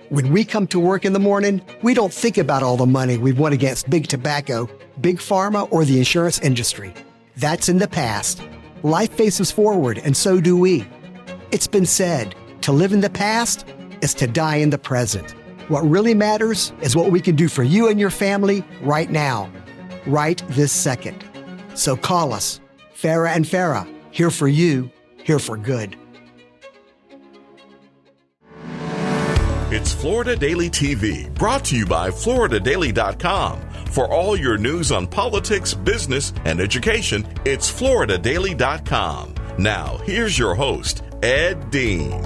When we come to work in the morning, we don't think about all the money we've won against big tobacco, big pharma, or the insurance industry. That's in the past. Life faces forward, and so do we. It's been said, to live in the past is to die in the present. What really matters is what we can do for you and your family right now, right this second. So call us, Farah and Farah, here for you, here for good. It's Florida Daily TV, brought to you by FloridaDaily.com. For all your news on politics, business, and education, it's FloridaDaily.com. Now, here's your host, Ed Dean.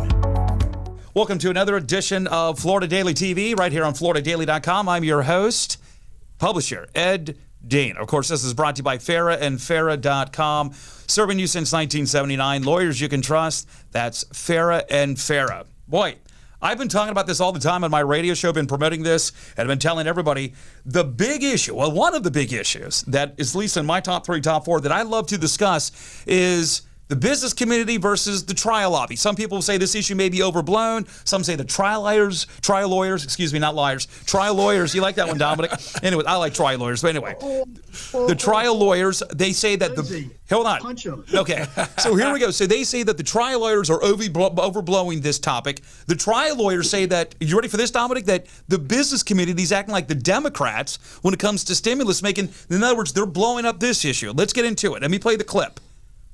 Welcome to another edition of Florida Daily TV, right here on FloridaDaily.com. I'm your host, publisher, Ed Dean. Of course, this is brought to you by Farah and Farah.com. Serving you since 1979. Lawyers you can trust. That's Farah and Farah. Boy, I've been talking about this all the time on my radio show, been promoting this, and I've been telling everybody the big issue, well, one of the big issues that is at least in my top 3, top 4 that I love to discuss is the business community versus the trial lobby. Some people say this issue may be overblown. Some say the trial lawyers, not liars, trial lawyers. You like that one, Dominic? Anyway, I like trial lawyers. But anyway, the trial lawyers, they say that hold on. Punch 'em. Okay, so here we go. So they say that the trial lawyers are overblowing this topic. The trial lawyers say that, you ready for this, Dominic? That the business community is acting like the Democrats when it comes to stimulus, in other words, they're blowing up this issue. Let's get into it. Let me play the clip.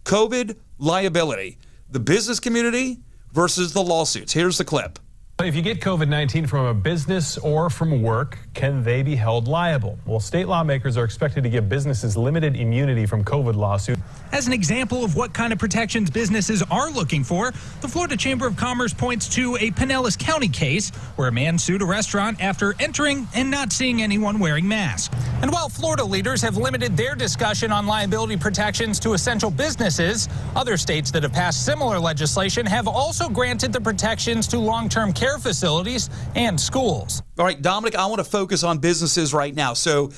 COVID liability, the business community versus the lawsuits. Here's the clip. If you get COVID-19 from a business or from work, can they be held liable? Well, state lawmakers are expected to give businesses limited immunity from COVID lawsuits. As an example of what kind of protections businesses are looking for, the Florida Chamber of Commerce points to a Pinellas County case where a man sued a restaurant after entering and not seeing anyone wearing masks. And while Florida leaders have limited their discussion on liability protections to essential businesses, other states that have passed similar legislation have also granted the protections to long-term care facilities and schools. All right, Dominic, I want to focus on businesses right now. So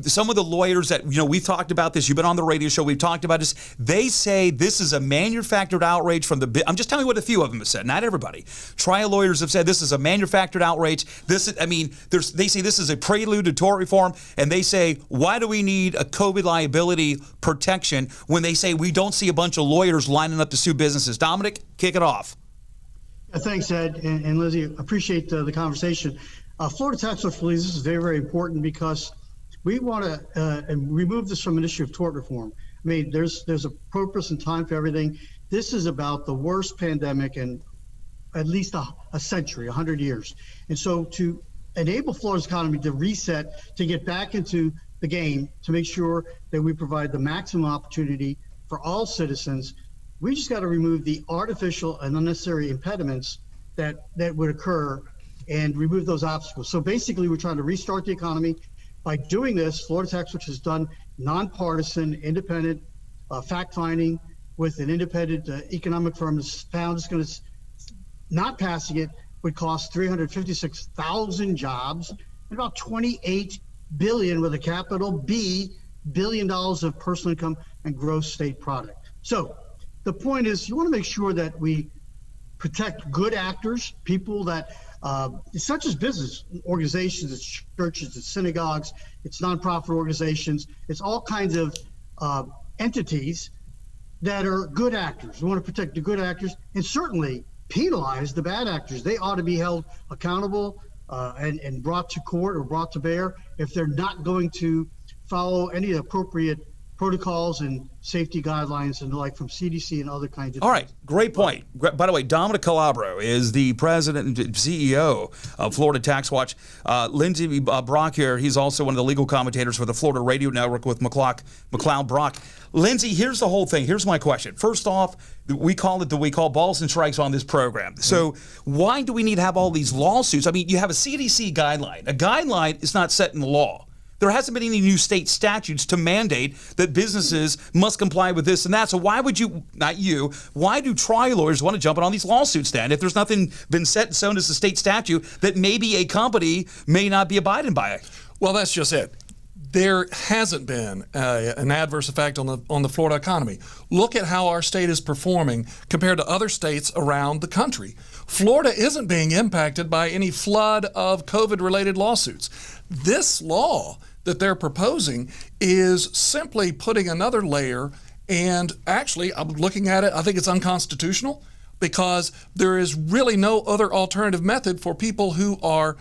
some of the lawyers that, we've talked about this, you've been on the radio show, we've talked about this, they say this is a manufactured outrage from I'm just telling you what a few of them have said, not everybody. Trial lawyers have said this is a manufactured outrage. They say this is a prelude to tort reform, and they say, why do we need a COVID liability protection when they say we don't see a bunch of lawyers lining up to sue businesses? Dominic, kick it off. Thanks, Ed and Lizzie. Appreciate the conversation. Florida tax law believes this is very, very important because we want to remove this from an issue of tort reform. I mean, there's a purpose and time for everything. This is about the worst pandemic in at least a century, 100 years. And so to enable Florida's economy to reset, to get back into the game, to make sure that we provide the maximum opportunity for all citizens, we just got to remove the artificial and unnecessary impediments that would occur and remove those obstacles. So basically, we're trying to restart the economy. By doing this, Florida Tax Watch has done nonpartisan, independent fact-finding with an independent economic firm that's found it's going to, not passing it would cost 356,000 jobs and about $28 billion with a capital B, $billion dollars of personal income and gross state product. So the point is, you want to make sure that we protect good actors, people that it's not just business organizations, it's churches, it's synagogues, it's nonprofit organizations, it's all kinds of entities that are good actors. We want to protect the good actors and certainly penalize the bad actors. They ought to be held accountable and brought to court or brought to bear if they're not going to follow any appropriate protocols and safety guidelines and the like from CDC and other kinds of All right, great point. By the way, Dominic Calabro is the president and CEO of Florida Tax Watch. Lindsey Brock here, he's also one of the legal commentators for the Florida Radio Network with McLeod Brock. Lindsey, here's the whole thing. Here's my question. First off, we call balls and strikes on this program. So why do we need to have all these lawsuits? I mean, you have a CDC guideline. A guideline is not set in the law. There hasn't been any new state statutes to mandate that businesses must comply with this and that. So why would why do trial lawyers want to jump in on these lawsuits then if there's nothing been set in stone as a state statute that maybe a company may not be abiding by it? Well, that's just it. There hasn't been an adverse effect on the Florida economy. Look at how our state is performing compared to other states around the country. Florida isn't being impacted by any flood of COVID-related lawsuits. This law that they're proposing is simply putting another layer, and actually, I'm looking at it, I think it's unconstitutional because there is really no other alternative method for people who are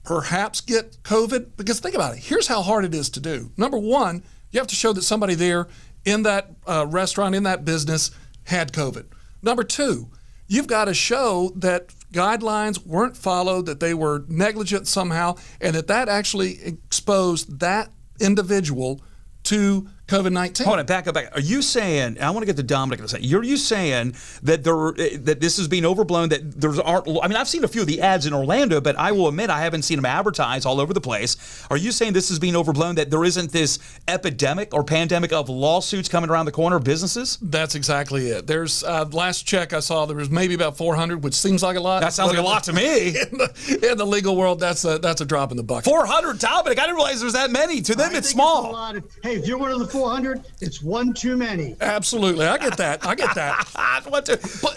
perhaps get COVID. Because think about it, here's how hard it is to do. Number one, you have to show that somebody there in that restaurant, in that business, had COVID. Number two, you've got to show that guidelines weren't followed, that they were negligent somehow, and that actually exposed that individual to COVID-19. Hold on, back up. Are you saying, I want to get to Dominic in a second, are you saying that that this is being overblown, that there aren't, I mean, I've seen a few of the ads in Orlando, but I will admit I haven't seen them advertised all over the place. Are you saying this is being overblown, that there isn't this epidemic or pandemic of lawsuits coming around the corner of businesses? That's exactly it. There's, last check I saw, there was maybe about 400, which seems like a lot. That sounds like a lot to me. In the legal world, that's a drop in the bucket. 400, Dominic, I didn't realize there's that many. To them, it's small. It's a lot. Hey, if you're one of the 400, it's one too many. Absolutely. I get that.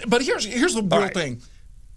But here's the real thing.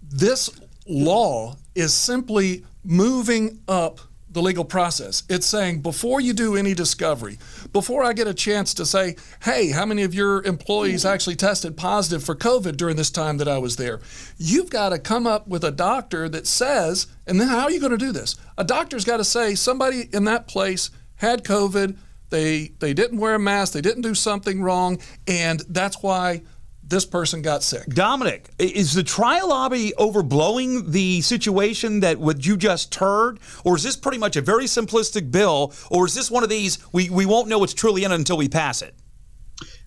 This law is simply moving up the legal process. It's saying before you do any discovery, before I get a chance to say, hey, how many of your employees actually tested positive for COVID during this time that I was there? You've got to come up with a doctor that says, and then how are you going to do this? A doctor's got to say somebody in that place had COVID, they didn't wear a mask, they didn't do something wrong, and that's why this person got sick. Dominic, is the trial lobby overblowing the situation that what you just heard, or is this pretty much a very simplistic bill, or is this one of these we won't know what's truly in it until we pass it?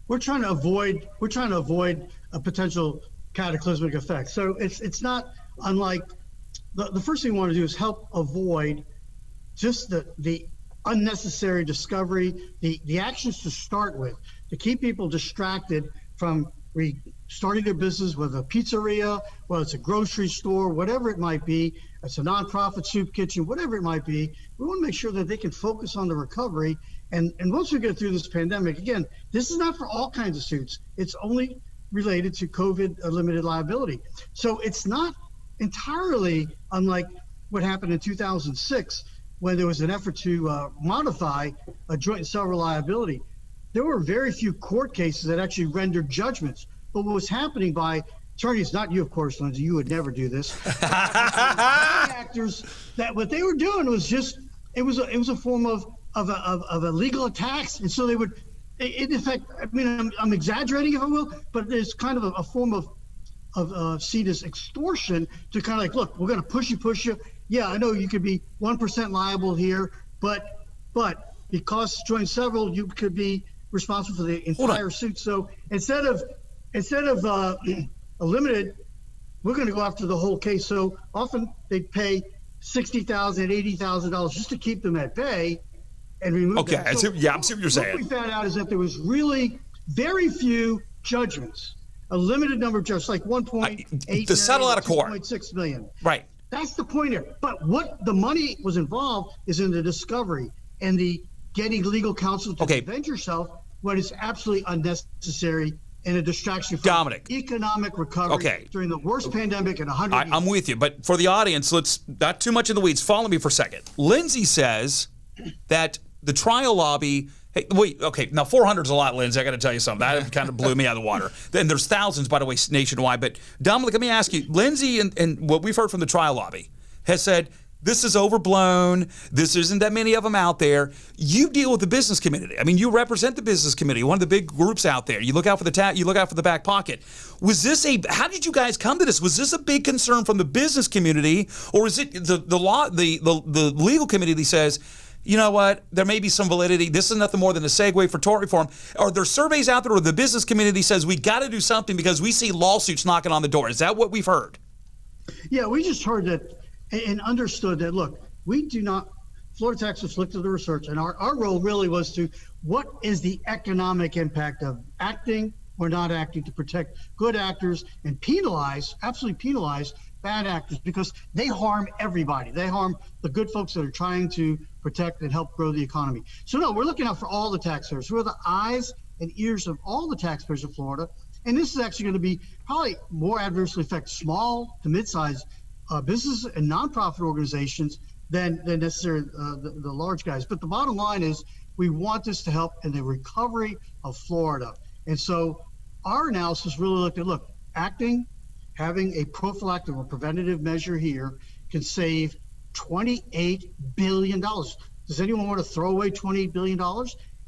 We're trying to avoid a potential cataclysmic effect. So it's not unlike the first thing we want to do is help avoid just the unnecessary discovery, the actions to start with, to keep people distracted from starting their business, whether a pizzeria, whether it's a grocery store, whatever it might be, it's a nonprofit soup kitchen, whatever it might be. We want to make sure that they can focus on the recovery. And once we get through this pandemic, again, this is not for all kinds of suits. It's only related to COVID limited liability. So it's not entirely unlike what happened in 2006 when there was an effort to modify a joint and several liability. There were very few court cases that actually rendered judgments. But what was happening by attorneys, not you, of course, Lindsay, you would never do this. Actors, that what they were doing was just, it was a form of illegal attacks. And so they would, in effect, I mean, I'm exaggerating if I will, but it's kind of a form of seen as extortion to kind of like, look, we're going to push you. Yeah, I know you could be 1% liable here, but because joint and several, you could be responsible for the entire suit. So instead of a limited, we're going to go after the whole case. So often they pay $60,000, $80,000 just to keep them at bay and remove. Okay, them. So I'm seeing what you're saying. What we found out is that there was really very few judgments, a limited number of judgments, like 1.8 to settle out of court, 2.6 million. Right. That's the point here. But what the money was involved is in the discovery and the getting legal counsel to defend yourself when it's absolutely unnecessary and a distraction from economic recovery during the worst pandemic in 100 years. I'm with you, but for the audience, let's not too much in the weeds. Follow me for a second. Lindsay says that the trial lobby. Hey, wait, okay, now 400 is a lot, Lindsay. I got to tell you something. That kind of blew me out of the water. Then there's thousands, by the way, nationwide. But Dominic, let me ask you, Lindsay and what we've heard from the trial lobby has said, this is overblown. This isn't that many of them out there. You deal with the business community. I mean, you represent the business community, one of the big groups out there. You look out for you look out for the back pocket. Was this how did you guys come to this? Was this a big concern from the business community, or is it the legal community says, you know what, there may be some validity. This is nothing more than a segue for tort reform. Are there surveys out there where the business community says we got to do something because we see lawsuits knocking on the door? Is that what we've heard? Yeah, we just heard that and understood that, look, we do not, Florida Tax Force looked at the research, and our role really was to, what is the economic impact of acting or not acting to protect good actors and absolutely penalize bad actors, because they harm everybody. They harm the good folks that are trying to protect and help grow the economy. So no, we're looking out for all the taxpayers. We're the eyes and ears of all the taxpayers of Florida. And this is actually going to be probably more adversely affect small to mid-sized businesses and nonprofit organizations than necessarily the large guys. But the bottom line is we want this to help in the recovery of Florida. And so our analysis really looked at, having a prophylactic or preventative measure here can save $28 billion. Does anyone want to throw away $28 billion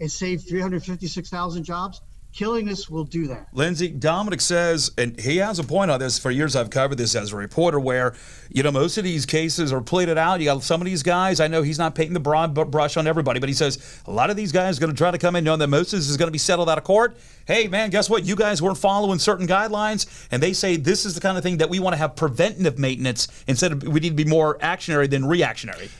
and save 356,000 jobs? Killing this will do that. Lindsay, Dominic says, and he has a point on this. For years I've covered this as a reporter where, most of these cases are pleaded out. You got some of these guys, I know he's not painting the broad brush on everybody, but he says a lot of these guys are going to try to come in knowing that most of this is going to be settled out of court. Hey, man, guess what? You guys weren't following certain guidelines, and they say this is the kind of thing that we want to have preventative maintenance instead of we need to be more actionary than reactionary.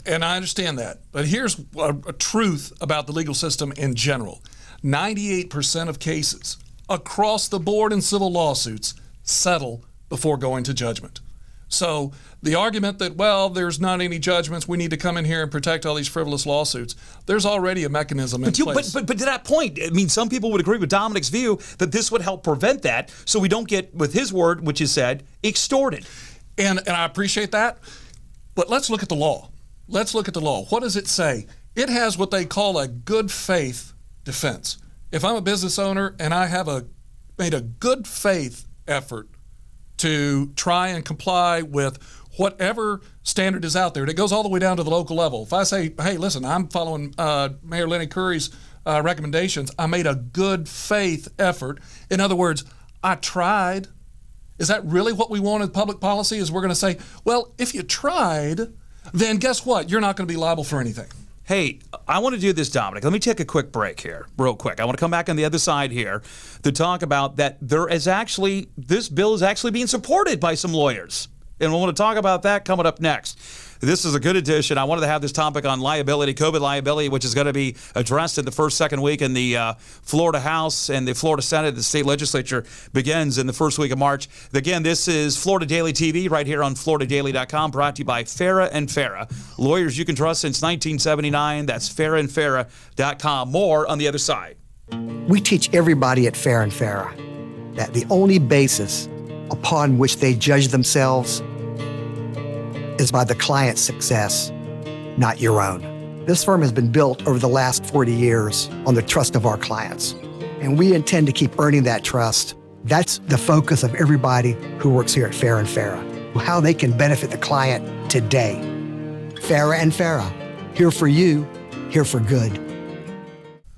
And I understand that. But here's a truth about the legal system in general. 98% of cases across the board in civil lawsuits settle before going to judgment. So the argument that, there's not any judgments, we need to come in here and protect all these frivolous lawsuits, there's already a mechanism in place. But to that point, I mean, some people would agree with Dominic's view that this would help prevent that so we don't get, with his word, which is said, extorted. And I appreciate that. But let's look at the law. Let's look at the law. What does it say? It has what they call a good faith defense. If I'm a business owner and I have made a good faith effort to try and comply with whatever standard is out there, and it goes all the way down to the local level. If I say, hey, listen, I'm following Mayor Lenny Curry's recommendations, I made a good faith effort. In other words, I tried. Is that really what we want in public policy? Is we're going to say, well, if you tried, then guess what? You're not going to be liable for anything. Hey, I want to do this, Dominic. Let me take a quick break here, real quick. I want to come back on the other side here to talk about that this bill is actually being supported by some lawyers. And we want to talk about that coming up next. This is a good edition. I wanted to have this topic on liability, COVID liability, which is going to be addressed in the second week in the Florida House and the Florida Senate. The state legislature begins in the first week of March. Again, this is Florida Daily TV right here on FloridaDaily.com, brought to you by Farah and Farah. Lawyers you can trust since 1979. That's FarahandFarah.com. More on the other side. We teach everybody at Farah and Farah that the only basis upon which they judge themselves is by the client's success, not your own. This firm has been built over the last 40 years on the trust of our clients, and we intend to keep earning that trust. That's the focus of everybody who works here at Farah and Farah, how they can benefit the client today. Farah and Farah, here for you, here for good.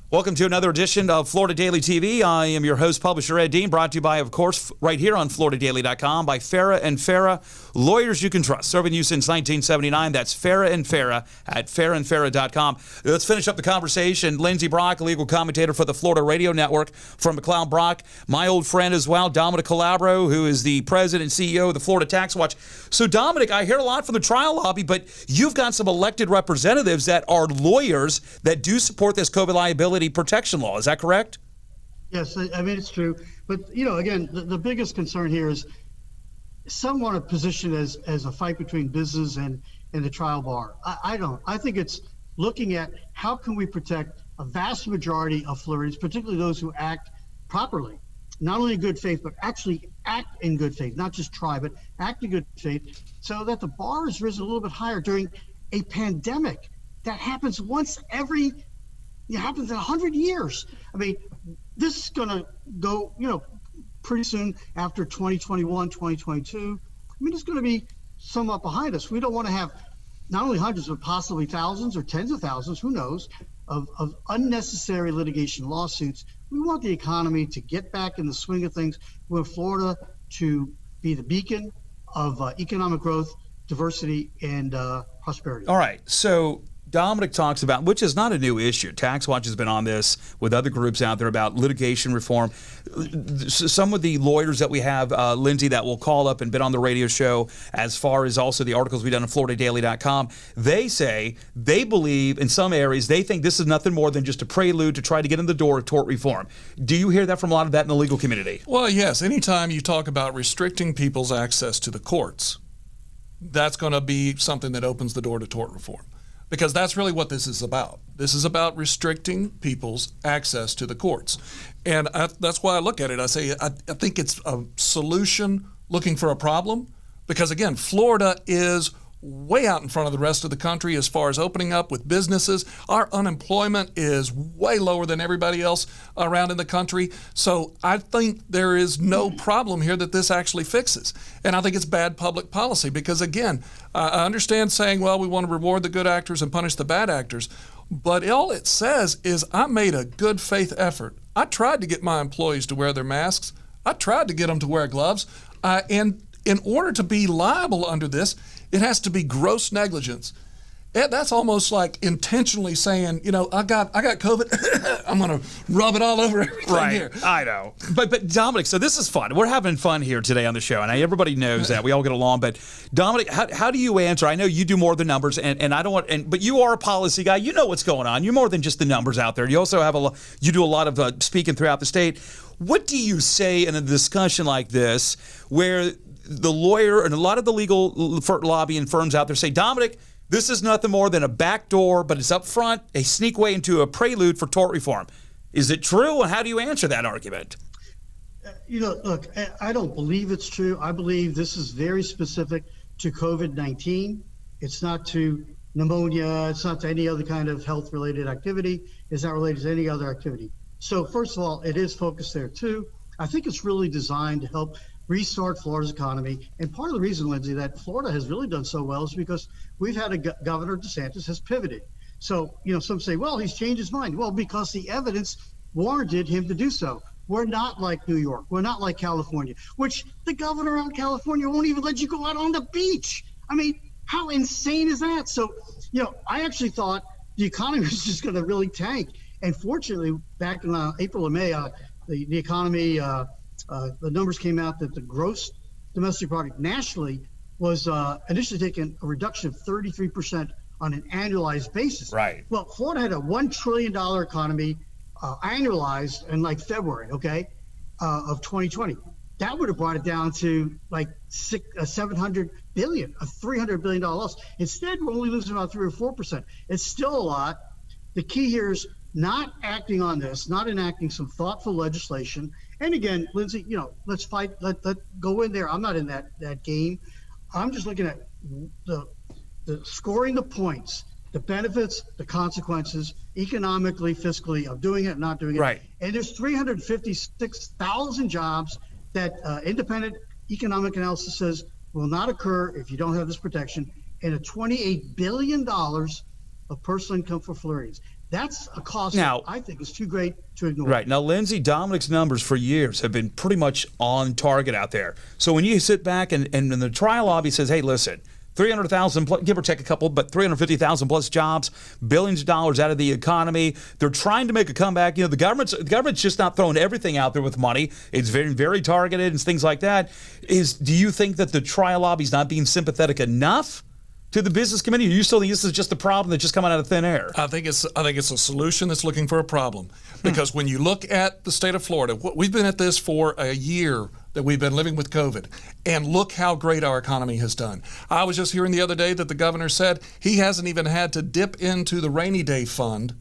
Welcome to another edition of Florida Daily TV. I am your host, publisher Ed Dean, brought to you by, of course, right here on FloridaDaily.com by Farah and Farah, lawyers you can trust. Serving you since 1979. That's Farah and Farah at FarahandFarah.com. Let's finish up the conversation. Lindsay Brock, legal commentator for the Florida Radio Network from McLeod Brock. My old friend as well, Dominic Calabro, who is the president and CEO of the Florida Tax Watch. So, Dominic, I hear a lot from the trial lobby, but you've got some elected representatives that are lawyers that do support this COVID liability protection law. Is that correct? Yes, I mean, it's true. But, again, the biggest concern here is some want to position it as a fight between business and the trial bar. I don't. I think it's looking at how can we protect a vast majority of Floridians, particularly those who act properly, not only in good faith, but actually act in good faith, not just try, but act in good faith, so that the bar has risen a little bit higher during a pandemic that happens it happens in 100 years. I mean, this is going to go, pretty soon after 2021, 2022. I mean, it's going to be somewhat behind us. We don't want to have not only hundreds, but possibly thousands or tens of thousands, who knows, of unnecessary litigation lawsuits. We want the economy to get back in the swing of things. We want Florida to be the beacon of economic growth, diversity, and prosperity. All right. So Dominic talks about, which is not a new issue. Tax Watch has been on this with other groups out there about litigation reform. Some of the lawyers that we have, Lindsay, that will call up and been on the radio show, as far as also the articles we've done on FloridaDaily.com, they say they believe in some areas, they think this is nothing more than just a prelude to try to get in the door of tort reform. Do you hear that from a lot of that in the legal community? Well, yes. Anytime you talk about restricting people's access to the courts, that's going to be something that opens the door to tort reform. because that's really what this is about. This is about restricting people's access to the courts. And that's why I look at it. I say I think it's a solution looking for a problem, because, again, Florida is way out in front of the rest of the country as far as opening up with businesses. Our unemployment is way lower than everybody else around in the country. So I think there is no problem here that this actually fixes. And I think it's bad public policy because, again, I understand saying, well, we want to reward the good actors and punish the bad actors. But all it says is I made a good faith effort. I tried to get my employees to wear their masks. I tried to get them to wear gloves. And in order to be liable under this, it has to be gross negligence. That's almost like intentionally saying, I got COVID. I'm going to rub it all over everything here. I know. But Dominic, so this is fun. We're having fun here today on the show, and everybody knows that. We all get along. But Dominic, how do you answer? I know you do more than numbers, and I don't want. But you are a policy guy. You know what's going on. You're more than just the numbers out there. You also have you do a lot of speaking throughout the state. What do you say in a discussion like this where the lawyer and a lot of the legal lobbying firms out there say, Dominic, this is nothing more than a back door, but it's up front, a sneak way into a prelude for tort reform. Is it true, and how do you answer that argument? Look, I don't believe it's true. I believe this is very specific to COVID-19. It's not to pneumonia. It's not to any other kind of health-related activity. It's not related to any other activity. So first of all, it is focused there too. I think it's really designed to help restart Florida's economy. And part of the reason, Lindsay, that Florida has really done so well is because we've had a Governor DeSantis has pivoted. So, some say, well, he's changed his mind. Well, because the evidence warranted him to do so. We're not like New York. We're not like California, which the governor out in California won't even let you go out on the beach. I mean, how insane is that? So, I actually thought the economy was just going to really tank. And fortunately, back in April or May, the economy, the numbers came out that the gross domestic product nationally was initially taking a reduction of 33% on an annualized basis. Right. Well, Florida had a $1 trillion economy annualized in February, of 2020. That would have brought it down to $700 billion, a $300 billion loss. Instead, we're only losing about 3 or 4%. It's still a lot. The key here is not acting on this, not enacting some thoughtful legislation. And again, Lindsay, let's fight. Let go in there. I'm not in that game. I'm just looking at the scoring the points, the benefits, the consequences, economically, fiscally, of doing it and not doing it. Right. And there's 356,000 jobs that independent economic analysis says will not occur if you don't have this protection, and a $28 billion of personal income for Floridians. That's a cost that I think is too great to ignore. Right. Now, Lindsay, Dominic's numbers for years have been pretty much on target out there. So when you sit back and the trial lobby says, hey, listen, 300,000, give or take a couple, but 350,000 plus jobs, billions of dollars out of the economy. They're trying to make a comeback. The government's just not throwing everything out there with money. It's very, very targeted and things like that. Do you think that the trial lobby's not being sympathetic enough to the business community? Or you still think this is just a problem that's just coming out of thin air? I think it's a solution that's looking for a problem. Because when you look at the state of Florida, we've been at this for a year that we've been living with COVID, and look how great our economy has done. I was just hearing the other day that the governor said he hasn't even had to dip into the rainy day fund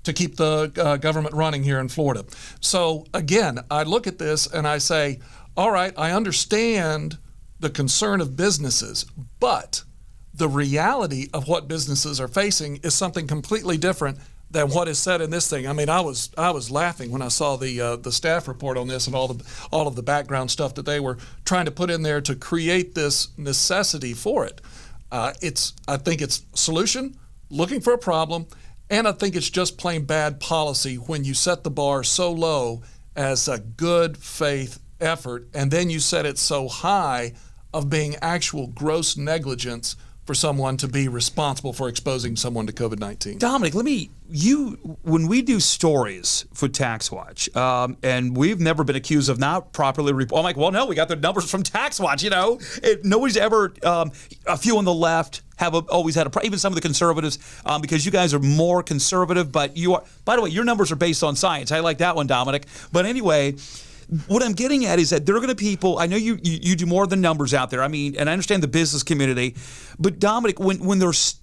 to keep the government running here in Florida. So again, I look at this and I say, all right, I understand the concern of businesses, but the reality of what businesses are facing is something completely different than what is said in this thing. I mean, I was laughing when I saw the staff report on this and all of the background stuff that they were trying to put in there to create this necessity for it. I think it's a solution, looking for a problem, and I think it's just plain bad policy when you set the bar so low as a good faith effort, and then you set it so high of being actual gross negligence for someone to be responsible for exposing someone to COVID-19. Dominic, when we do stories for TaxWatch, and we've never been accused of not properly I'm like, well, no, we got the numbers from TaxWatch, nobody's ever, a few on the left have always had even some of the conservatives, because you guys are more conservative, but you are, by the way, your numbers are based on science. I like that one, Dominic. But anyway, what I'm getting at is that there are going to be people, I know you do more than numbers out there. I mean, and I understand the business community, but Dominic, when there's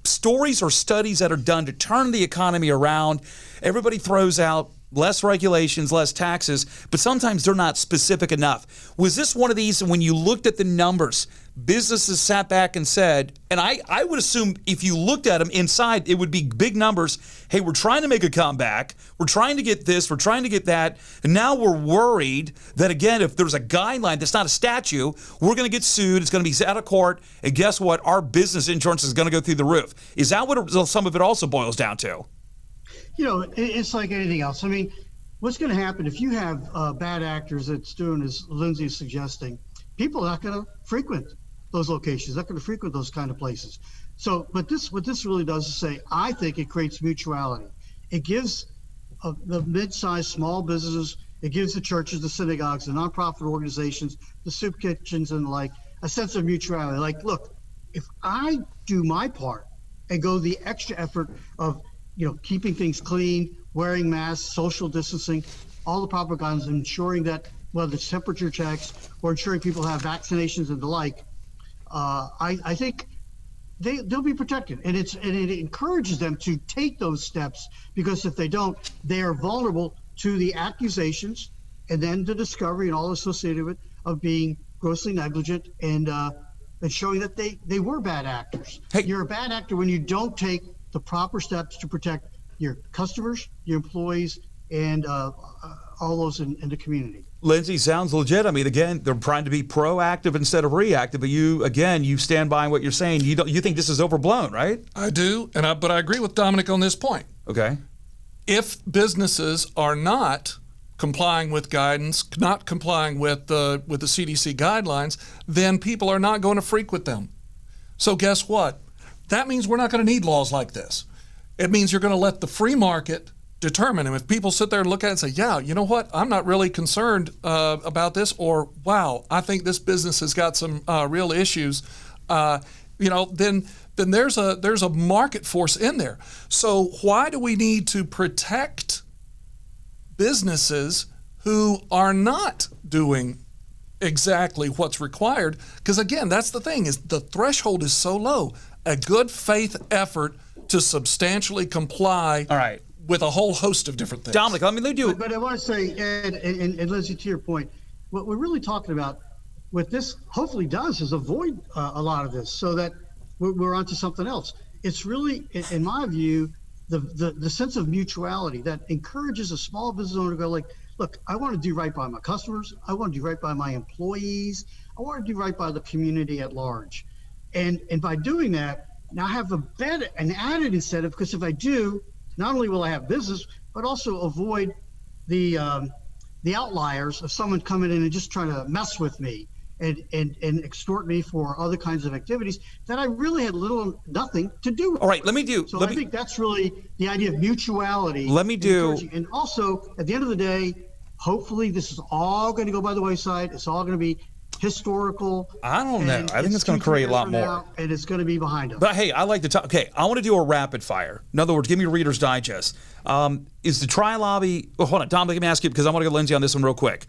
stories or studies that are done to turn the economy around. Everybody throws out less regulations, less taxes, but sometimes they're not specific enough. Was this one of these, when you looked at the numbers, businesses sat back and said, and I would assume if you looked at them inside, it would be big numbers. Hey, we're trying to make a comeback. We're trying to get this. We're trying to get that. And now we're worried that, again, if there's a guideline that's not a statute, we're going to get sued. It's going to be out of court. And guess what? Our business insurance is going to go through the roof. Is that what some of it also boils down to? You know, it's like anything else. I mean, what's going to happen if you have bad actors that's doing as Lindsay is suggesting? People are not going to frequent those locations, not going to frequent those kind of places. So, but what this really does is say, I think it creates mutuality. It gives the mid-sized small businesses, it gives the churches, the synagogues, the nonprofit organizations, the soup kitchens and the like, a sense of mutuality. Like, look, if I do my part and go the extra effort of, you know, keeping things clean, wearing masks, social distancing, all the proper guidelines, ensuring that whether it's temperature checks or ensuring people have vaccinations and the like, I think they'll be protected, and it encourages them to take those steps, because if they don't, they are vulnerable to the accusations and then the discovery and all associated with of being grossly negligent and showing that they were bad actors. Hey. You're a bad actor when you don't take the proper steps to protect your customers, your employees, and all those in the community. Lindsay, sounds legit. I mean, again, they're trying to be proactive instead of reactive. But you stand by what you're saying. You think this is overblown, right? I do, but I agree with Dominic on this point. Okay. If businesses are not complying with guidance, not complying with the CDC guidelines, then people are not going to frequent them. So guess what? That means we're not going to need laws like this. It means you're going to let the free market determine. And if people sit there and look at it and say, yeah, you know what, I'm not really concerned about this, or wow, I think this business has got some real issues, then there's a market force in there. So why do we need to protect businesses who are not doing exactly what's required? Because again, that's the thing, is the threshold is so low. A good faith effort to substantially comply. All right. With a whole host of different things. Dominic, let me do. But I want to say, Ed and Lindsay, to your point, what we're really talking about, what this hopefully does is avoid a lot of this, so that we're onto something else. It's really, in my view, the sense of mutuality that encourages a small business owner to go like, look, I want to do right by my customers. I want to do right by my employees. I want to do right by the community at large. And by doing that, now I have an added incentive, because if I do, not only will I have business, but also avoid the outliers of someone coming in and just trying to mess with me and extort me for other kinds of activities that I really had nothing to do with. All right, let me do. So I think that's really the idea of mutuality. Let me do. And also, at the end of the day, hopefully this is all going to go by the wayside. It's all going to be historical. I don't know. I think it's going to create a lot more. Now, and it's going to be behind us. But hey, I like to talk. Okay, I want to do a rapid fire. In other words, give me a Reader's Digest. Is the tri-lobby? Oh, hold on, Tom. Let me ask you, because I want to go Lindsay on this one real quick.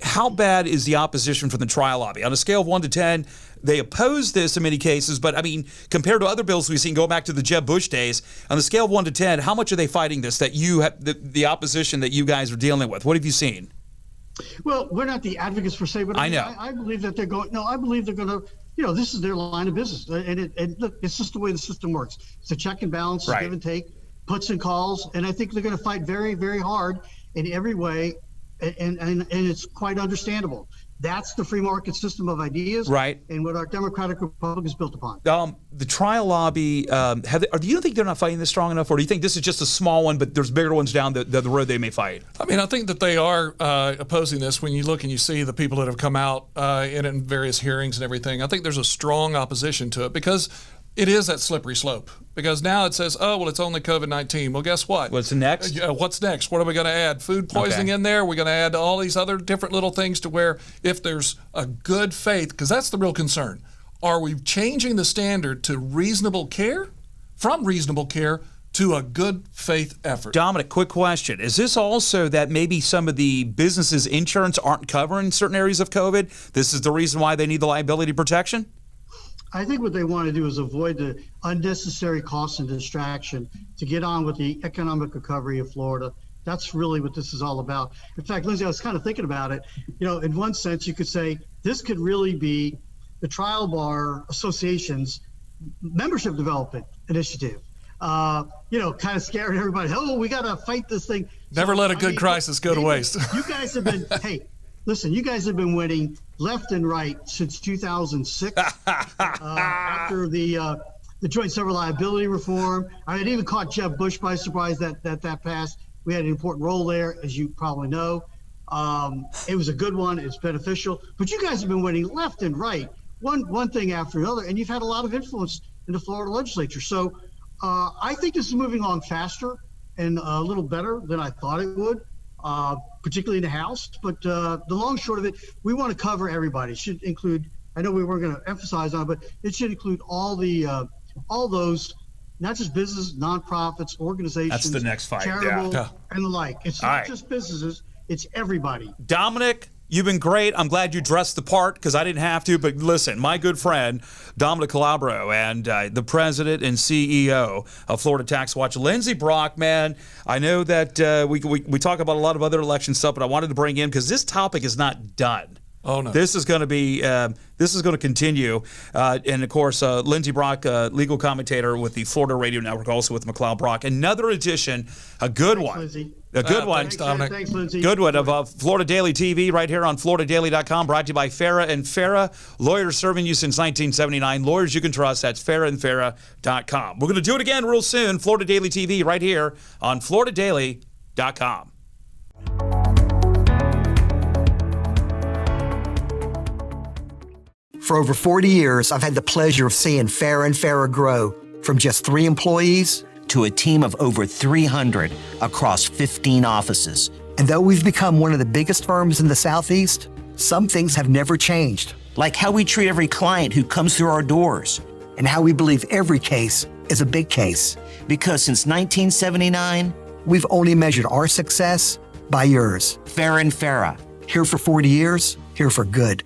How bad is the opposition from the tri-lobby? On a scale of 1 to 10, they oppose this in many cases, but I mean, compared to other bills we've seen, going back to the Jeb Bush days, on the scale of 1 to 10, how much are they fighting this? That you have the opposition that you guys are dealing with. What have you seen? Well, we're not the advocates per se, but I know. I believe that they're going. No, I believe they're going to. You know, this is their line of business, and look, it's just the way the system works. It's a check and balance, Right. give and take, puts and calls, and I think they're going to fight very, very hard in every way, and it's quite understandable. That's the free market system of ideas, Right. And what our democratic republic is built upon. The trial lobby, do you think they're not fighting this strong enough, or do you think this is just a small one, but there's bigger ones down the road they may fight? I mean, I think that they are opposing this. When you look and you see the people that have come out in various hearings and everything, I think there's a strong opposition to it, because it is that slippery slope. Because now it says, oh, well, it's only COVID-19. Well, guess what? What's next? What's next? What are we going to add? Food poisoning in there? We're going to add all these other different little things to where if there's a good faith, because that's the real concern. Are we changing the standard to reasonable care, from reasonable care to a good faith effort? Dominic, quick question. Is this also that maybe some of the businesses' insurance aren't covering certain areas of COVID? This is the reason why they need the liability protection? I think what they want to do is avoid the unnecessary cost and distraction to get on with the economic recovery of Florida. That's really what this is all about. In fact, Lindsay, I was kind of thinking about it. In one sense, you could say this could really be the Trial Bar Association's membership development initiative. Kind of scaring everybody. Oh, we got to fight this thing. Never let a good crisis go to waste. You guys have been, hey, listen, you guys have been winning left and right since 2006 after the joint several liability reform. I mean, it even caught Jeb Bush by surprise that passed. We had an important role there, as you probably know. It was a good one. It's beneficial. But you guys have been winning left and right, one thing after another, and you've had a lot of influence in the Florida legislature. So I think this is moving along faster and a little better than I thought it would, particularly in the House. But the long and short of it, we want to cover everybody. It should include, I know we weren't going to emphasize on it, but it should include all those, not just businesses, nonprofits, organizations. That's the next fight, charitable, yeah. and the like. It's All not right. just businesses, it's everybody. Dominic, you've been great. I'm glad you dressed the part because I didn't have to. But listen, my good friend, Dominic Calabro, and the president and CEO of Florida Tax Watch, Lindsey Brock, man, I know that we talk about a lot of other election stuff, but I wanted to bring in because this topic is not done. Oh, no. This is going to be, this is going to continue. And, of course, Lindsey Brock, legal commentator with the Florida Radio Network, also with McLeod Brock. Another edition, a good one. Lindsey. A good one. Thanks, Dominic. Thanks, Lindsay. Good one of Florida Daily TV right here on FloridaDaily.com, brought to you by Farah and Farah, lawyers serving you since 1979. Lawyers you can trust. That's FarahandFarah.com. We're going to do it again real soon. Florida Daily TV right here on FloridaDaily.com. For over 40 years, I've had the pleasure of seeing Farah and Farah grow from just 3 employees to a team of over 300 across 15 offices. And though we've become one of the biggest firms in the Southeast, some things have never changed. Like how we treat every client who comes through our doors. And how we believe every case is a big case. Because since 1979, We've only measured our success by yours. Farah and Farah. Here for 40 years, here for good.